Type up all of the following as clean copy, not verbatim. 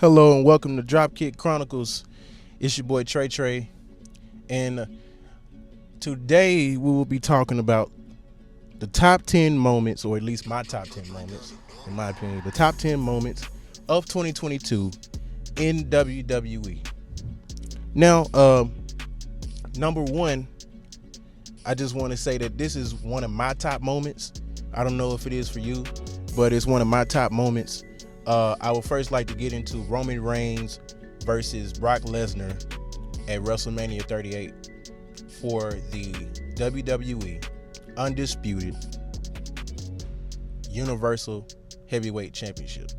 Hello and welcome to Dropkick Chronicles. It's your boy Trey, and today we will be talking about the top 10 moments, or at least my top 10 moments, in my opinion, the top 10 moments of 2022 in WWE. Now, number one, I just want to say that this is one of my top moments. I don't know if it is for you, but it's one of my top moments. I would first like to get into Roman Reigns versus Brock Lesnar at WrestleMania 38 for the WWE Undisputed Universal Heavyweight Championship.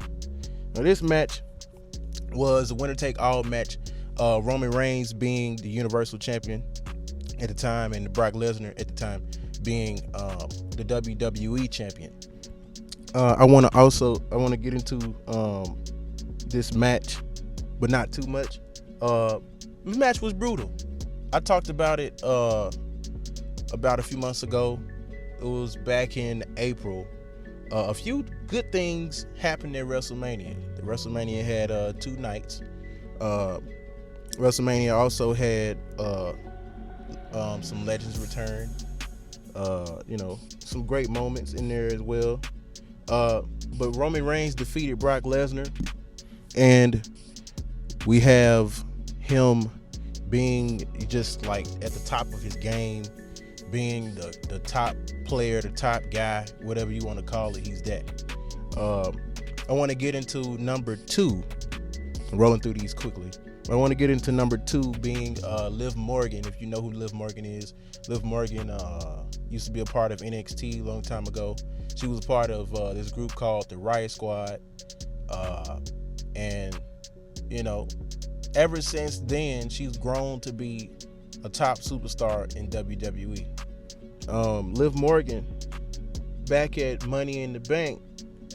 Now, this match was a winner-take-all match. Roman Reigns being the Universal Champion at the time, and Brock Lesnar at the time being the WWE Champion. I want to get into this match, but not too much. This match was brutal. I talked about it about a few months ago. It was back in April. A few good things happened at WrestleMania. The WrestleMania had 2 nights. WrestleMania also had some legends return. Some great moments in there as well. But Roman Reigns defeated Brock Lesnar, and we have him being just like at the top of his game, being the top player, the top guy, whatever you want to call it. He's that. I want to get into number 2. I'm rolling through these quickly. I want to get into number 2 being Liv Morgan. If you know who Liv Morgan is, Liv Morgan used to be a part of NXT a long time ago. She was part of this group called the Riot Squad. And, ever since then, she's grown to be a top superstar in WWE. Liv Morgan, back at Money in the Bank,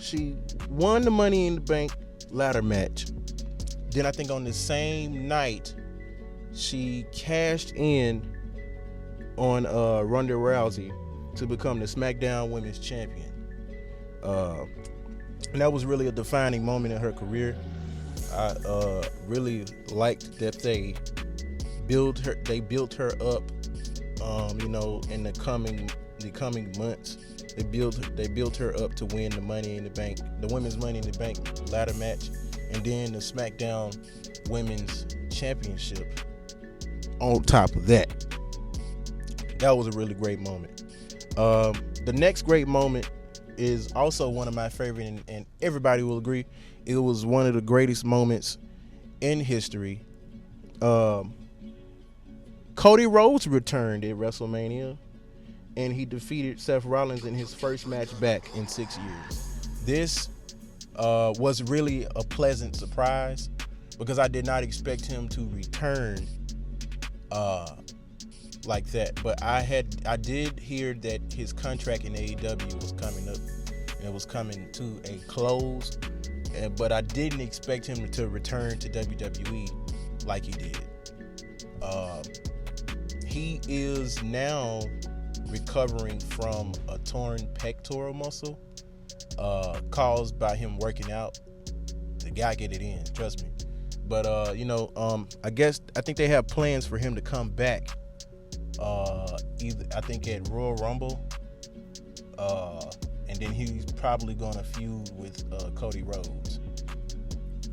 she won the Money in the Bank ladder match. Then I think on the same night, she cashed in on Ronda Rousey to become the SmackDown Women's Champion. And that was really a defining moment in her career. I really liked that they built her up, in the coming months. They built her up to win the Money in the Bank, the Women's Money in the Bank ladder match, and then the SmackDown Women's Championship on top of that. That was a really great moment. The next great moment is also one of my favorite, and everybody will agree it was one of the greatest moments in history. Cody Rhodes returned at WrestleMania, and he defeated Seth Rollins in his first match back in 6 years. This was really a pleasant surprise because I did not expect him to return like that. But I did hear that his contract in AEW was coming up, and it was coming to a close. But I didn't expect him to return to WWE like he did. He is now recovering from a torn pectoral muscle caused by him working out. The guy get it in, trust me. But I think they have plans for him to come back. I think at Royal Rumble, and then he's probably gonna feud with Cody Rhodes.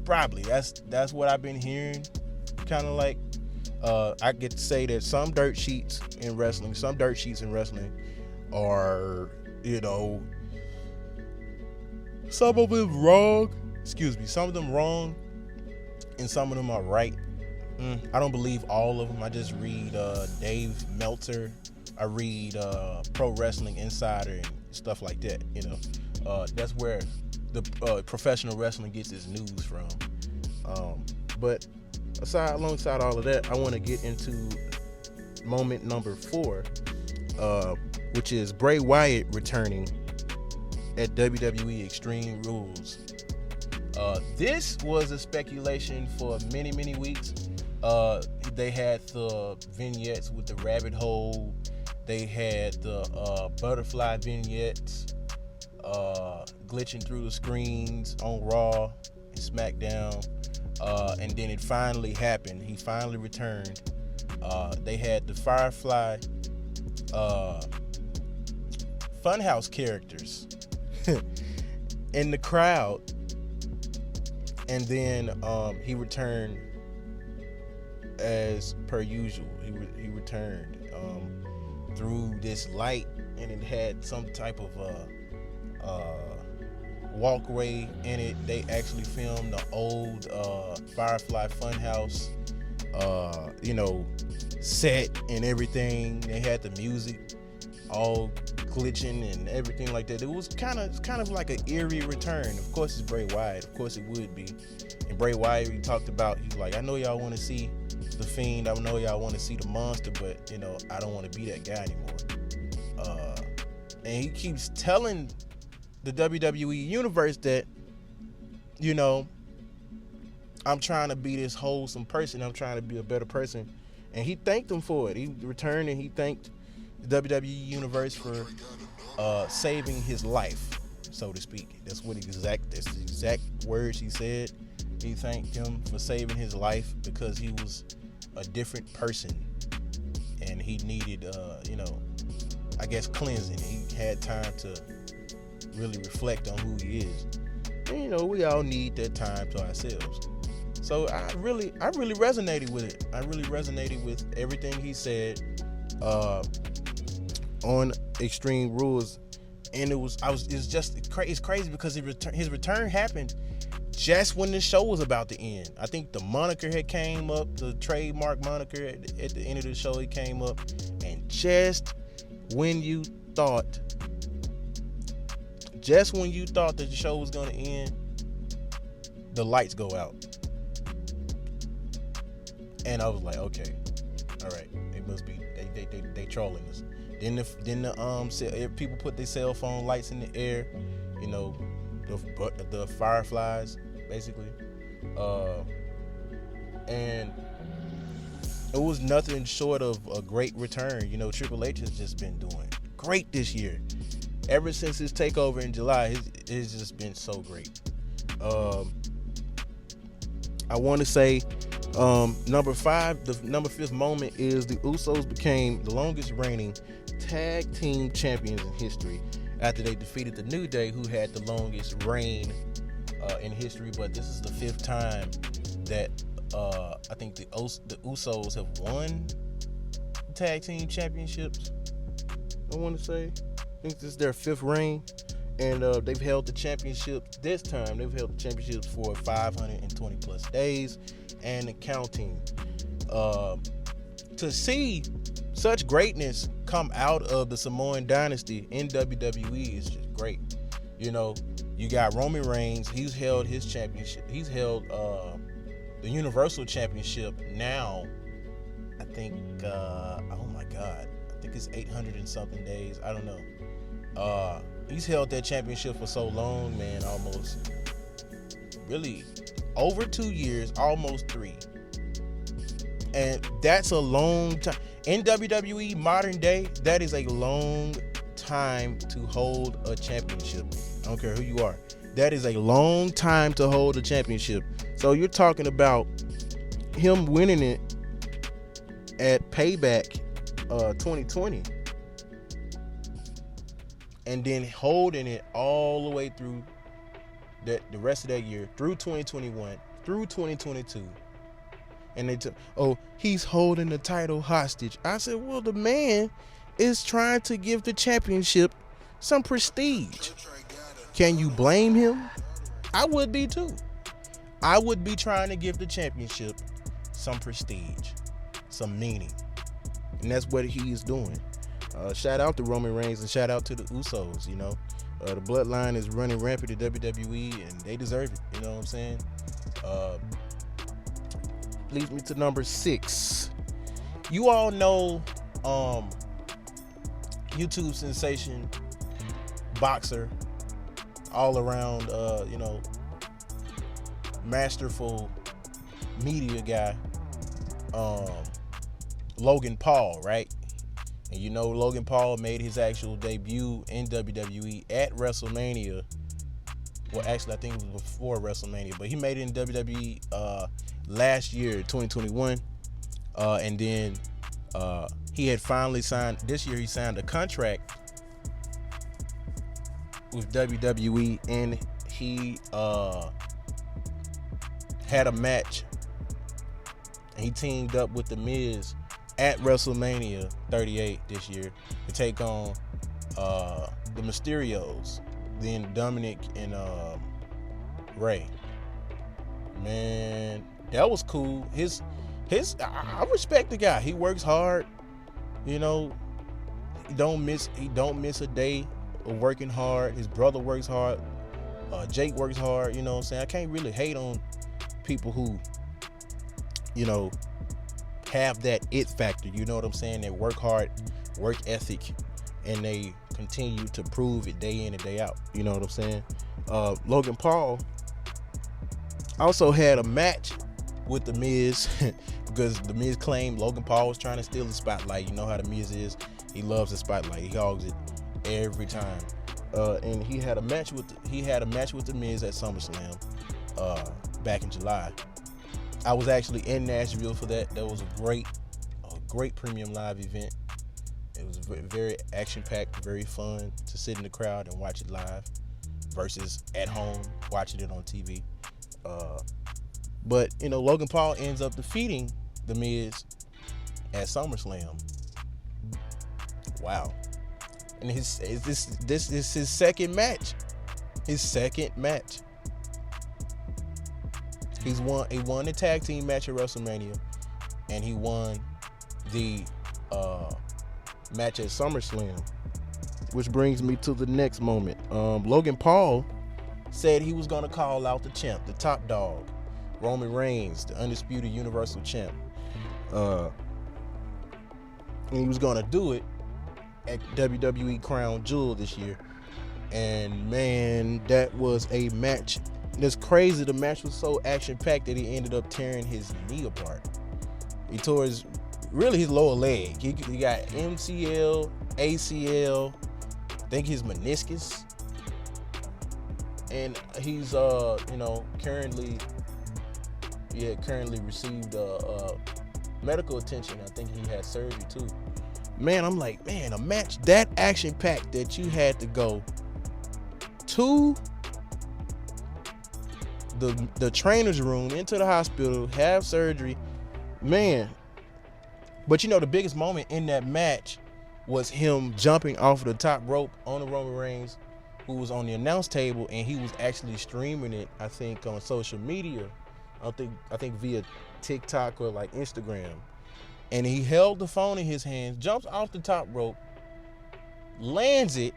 Probably that's what I've been hearing. Kind of like I get to say that some dirt sheets in wrestling are, some of them wrong. Some of them wrong, and some of them are right. I don't believe all of them. I just read Dave Meltzer. I read Pro Wrestling Insider and stuff like that. That's where the professional wrestling gets its news from. But alongside all of that, I want to get into moment number 4, which is Bray Wyatt returning at WWE Extreme Rules. This was a speculation for many, many weeks. They had the vignettes with the rabbit hole. They had the butterfly vignettes glitching through the screens on Raw and SmackDown. And then it finally happened. He finally returned. They had the Firefly Funhouse characters in the crowd, and then he returned as per usual. He returned through this light, and it had some type of walkway in it. They actually filmed the old Firefly Funhouse set and everything. They had the music all glitching and everything like that. It was kind of like an eerie return. Of course, it's Bray Wyatt. Of course, it would be. And Bray Wyatt, he talked about, he's like, I know y'all want to see the Fiend. I know y'all want to see the monster, but I don't want to be that guy anymore. And he keeps telling the WWE universe that, I'm trying to be this wholesome person. I'm trying to be a better person. And he thanked them for it. He returned and he thanked the WWE universe for saving his life, so to speak. That's the exact words he said. He thanked him for saving his life because he was a different person and he needed, I guess, cleansing. He had time to really reflect on who he is. And, we all need that time to ourselves. So I really resonated with it. I really resonated with everything he said on Extreme Rules, and it's crazy because his return happened just when the show was about to end. I think the moniker had came up, the trademark moniker at the end of the show, it came up, and just when you thought that the show was going to end, the lights go out. And I was like, okay, all right, it must be they trolling us. Then the people put their cell phone lights in the air, the fireflies basically, and it was nothing short of a great return. Triple H has just been doing great this year. Ever since his takeover in July, it's just been so great. I want to say number 5, the number 5th moment is the Usos became the longest reigning tag team champions in history after they defeated the New Day, who had the longest reign in history. But this is the 5th time that I think the Usos have won tag team championships. I want to say, I think this is their 5th reign, and they've held the championships. This time they've held the championships for 520 plus days and counting. To see such greatness come out of the Samoan dynasty in WWE is just great. You got Roman Reigns. He's held his championship. He's held the Universal Championship now. I think, oh my God, I think it's 800 and something days. I don't know. He's held that championship for so long, man, almost really over 2 years, almost 3. And that's a long time. In WWE modern day, that is a long time to hold a championship. I don't care who you are. That is a long time to hold a championship. So you're talking about him winning it at Payback 2020. And then holding it all the way through the rest of that year, through 2021, through 2022. And they took, he's holding the title hostage. I said, well, the man is trying to give the championship some prestige. Can you blame him? I would be too. I would be trying to give the championship some prestige, some meaning. And that's what he is doing. Shout out to Roman Reigns and shout out to the Usos, the bloodline is running rampant at WWE and they deserve it, you know what I'm saying? Leads me to number 6. You all know YouTube sensation, boxer, all around, masterful media guy, Logan Paul, right? And Logan Paul made his actual debut in WWE at WrestleMania Well, actually, I think it was before WrestleMania, but he made it in WWE last year, 2021, and then he had finally signed. This year, he signed a contract with WWE, and he had a match, and he teamed up with The Miz at WrestleMania 38 this year to take on the Mysterios, then Dominic and Ray. Man, that was cool. I respect the guy. He works hard. You know, he don't miss a day of working hard. His brother works hard. Jake works hard. You know what I'm saying? I can't really hate on people who, you know, have that it factor. You know what I'm saying? They work hard, work ethic, and they continue to prove it day in and day out. You know what I'm saying? Logan Paul also had a match with The Miz because The Miz claimed Logan Paul was trying to steal the spotlight. You know how The Miz is. He loves the spotlight. He hogs it every time. And he had a match with The Miz at SummerSlam back in July. I was actually in Nashville for that. That was a great premium live event. It was very action-packed, very fun to sit in the crowd and watch it live versus at home watching it on TV. But you know, Logan Paul ends up defeating The Miz at SummerSlam. Wow. And this is his second match. His second match. He won the tag team match at WrestleMania, and he won the match at SummerSlam. Which brings me to the next moment. Logan Paul said he was going to call out the champ, the top dog, Roman Reigns, the undisputed Universal Champ. And he was going to do it at WWE Crown Jewel this year. And man, that was a match. That's crazy. The match was so action-packed that he ended up tearing his knee apart. He tore his lower leg. He got MCL, ACL, I think his meniscus. And he's currently received medical attention. I think he had surgery too. Man, I'm like, man, a match that action-packed that you had to go to the trainer's room, into the hospital, have surgery, man. But you know, the biggest moment in that match was him jumping off of the top rope on the Roman Reigns, who was on the announce table, and he was actually streaming it, I think, on social media. I think via TikTok or like Instagram. And he held the phone in his hands, jumps off the top rope, lands it,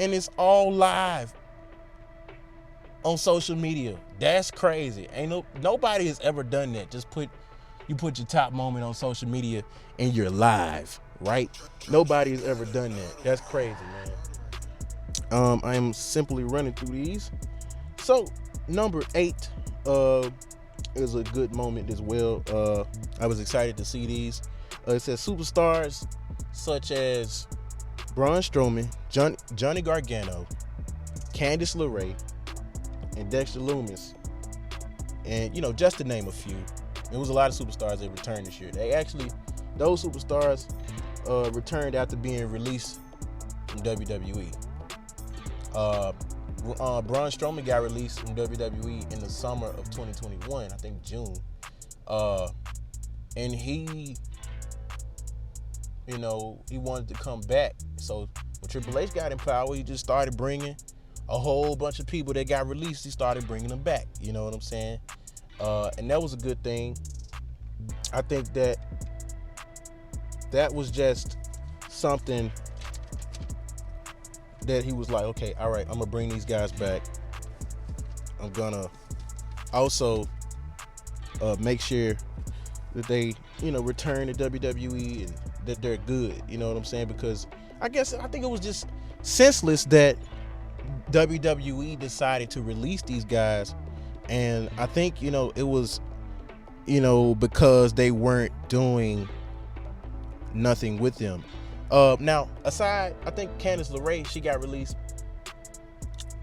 and it's all live on social media. That's crazy. Nobody has ever done that. You put your top moment on social media and you're live, right? Nobody has ever done that. That's crazy, man. I am simply running through these. So number 8 is a good moment as well. I was excited to see these. It says superstars such as Braun Strowman, Johnny Gargano, Candice LeRae, and Dexter Lumis, and you know, just to name a few. There was a lot of superstars that returned this year. Those superstars returned after being released from WWE. Braun Strowman got released from WWE in the summer of 2021, I think June, and he wanted to come back. So when Triple H got in power, he just started bringing a whole bunch of people that got released. He started bringing them back. You know what I'm saying? And that was a good thing. I think that was just something that he was like, okay, all right, I'm gonna bring these guys back. I'm gonna also make sure that they, return to WWE and that they're good. You know what I'm saying? Because I think it was just senseless that WWE decided to release these guys, and I think it was because they weren't doing nothing with them. Now aside, I think Candice LeRae, she got released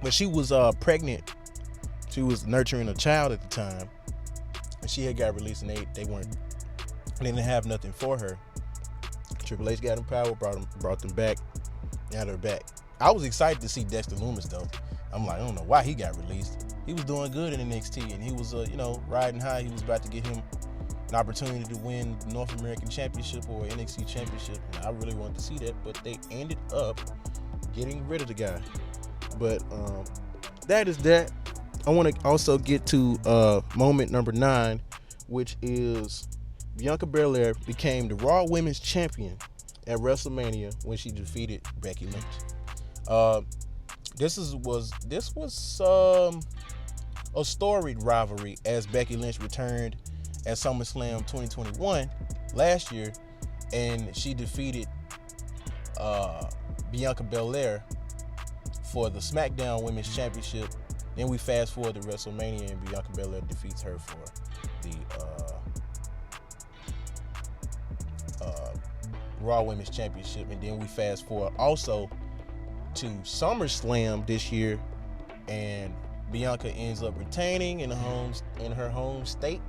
but she was pregnant. She was nurturing a child at the time, and she had got released, and they didn't have nothing for her. Triple H got in power, brought them back. Now they're back. I was excited to see Dexter Lumis though. I'm like, I don't know why he got released. He was doing good in NXT, and he was riding high. He was about to get him an opportunity to win the North American Championship or NXT Championship. And I really wanted to see that, but they ended up getting rid of the guy. But that is that. I want to also get to moment number 9, which is Bianca Belair became the Raw Women's Champion at WrestleMania when she defeated Becky Lynch. This was a storied rivalry as Becky Lynch returned at SummerSlam 2021 last year, and she defeated Bianca Belair for the SmackDown Women's Championship. Then we fast forward to WrestleMania, and Bianca Belair defeats her for the Raw Women's Championship. And then we fast forward also to SummerSlam this year, and Bianca ends up retaining in her home state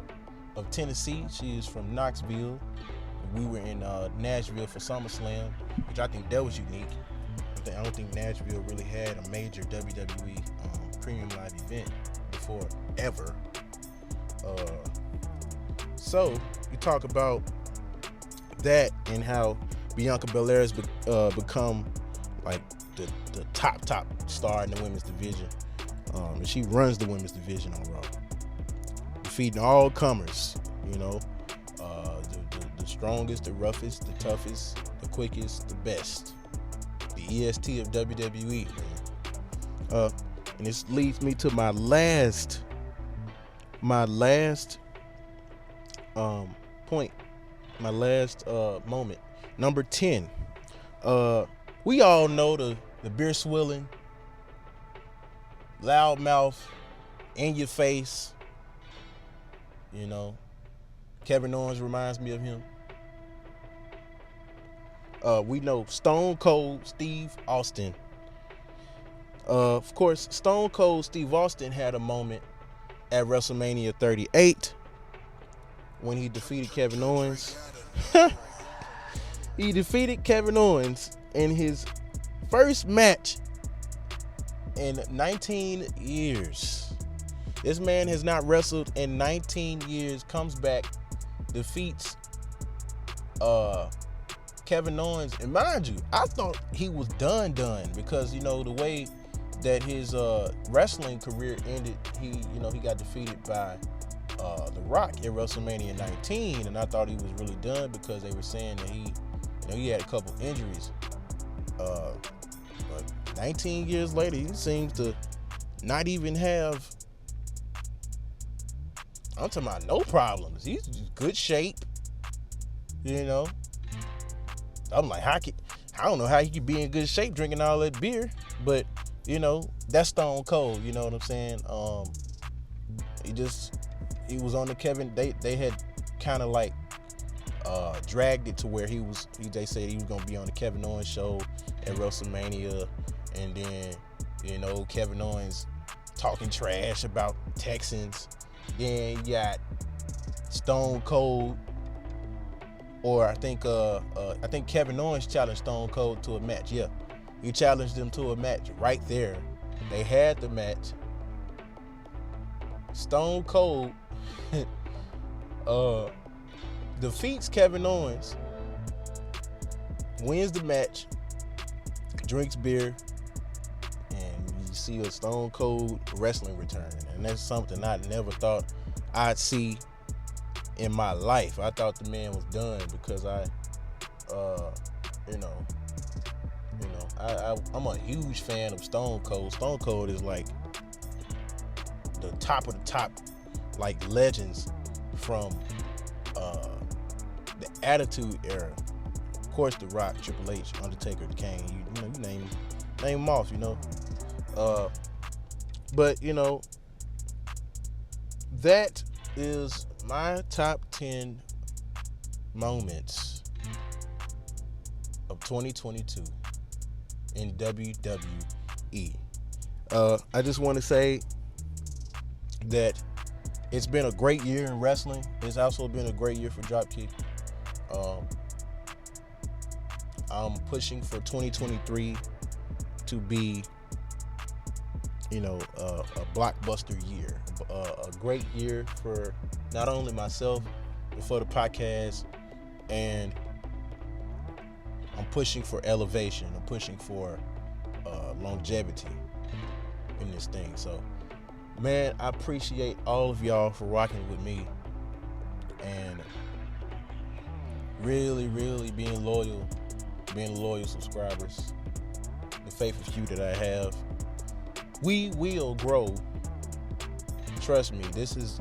of Tennessee. She is from Knoxville. We were in Nashville for SummerSlam, which I think that was unique. I don't think Nashville really had a major WWE premium live event before ever. So you talk about that and how Bianca Belair has become like the top star in the women's division, and she runs the women's division on Raw, defeating all comers. The strongest, the roughest, the toughest, the quickest, the best. The EST of WWE, man. And this leads me to my last point, my last moment. Number 10. We all know the beer swilling, loudmouth, in your face. Kevin Owens reminds me of him. We know Stone Cold Steve Austin. Of course, Stone Cold Steve Austin had a moment at WrestleMania 38 when he defeated Kevin Owens. He defeated Kevin Owens in his first match in 19 years. This man has not wrestled in 19 years, comes back, defeats Kevin Owens. And mind you, I thought he was done because, the way that his wrestling career ended, he got defeated by The Rock at WrestleMania 19, and I thought he was really done because they were saying that he had a couple injuries. But 19 years later, he seems to not even have, I'm talking about no problems. He's in good shape. I'm like, I don't know how he could be in good shape drinking all that beer, but that's Stone Cold. You know what I'm saying? He was on the Kevin. They had kind of like dragged it to where they said he was gonna be on the Kevin Owens show at WrestleMania, and then Kevin Owens talking trash about Texans. Then you got Stone Cold, or I think Kevin Owens challenged Stone Cold to a match. Yeah, he challenged them to a match right there. They had the match. Stone Cold defeats Kevin Owens, wins the match, drinks beer, and you see a Stone Cold wrestling return. And that's something I never thought I'd see in my life. I thought the man was done because I'm a huge fan of Stone Cold. Stone Cold is like the top of the top, like legends from the Attitude Era. Of course, The Rock, Triple H, Undertaker, Kane. You name them off. But that is my top 10 moments of 2022 in WWE. I just want to say that it's been a great year in wrestling. It's also been a great year for Dropkick. I'm pushing for 2023 to be, a blockbuster year, a great year for not only myself but for the podcast. And I'm pushing for elevation. I'm pushing for longevity in this thing. So, man, I appreciate all of y'all for rocking with me and really, really being loyal subscribers, the faithful few that I have. We will grow. Trust me, this is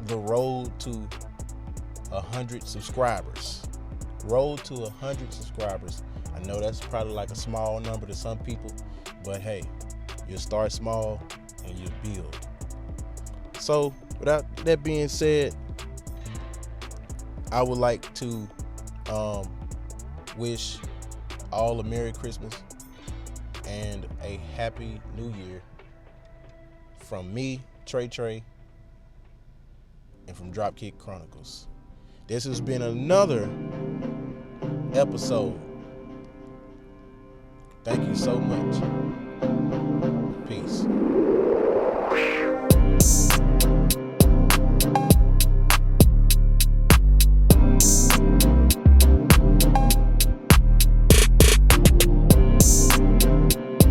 the road to 100 subscribers. Road to 100 subscribers. I know that's probably like a small number to some people, but hey, you start small and you build. So, without that being said, I would like to wish all a Merry Christmas and a Happy New Year from me, Trey, and from Dropkick Chronicles. This has been another episode. Thank you so much. Peace.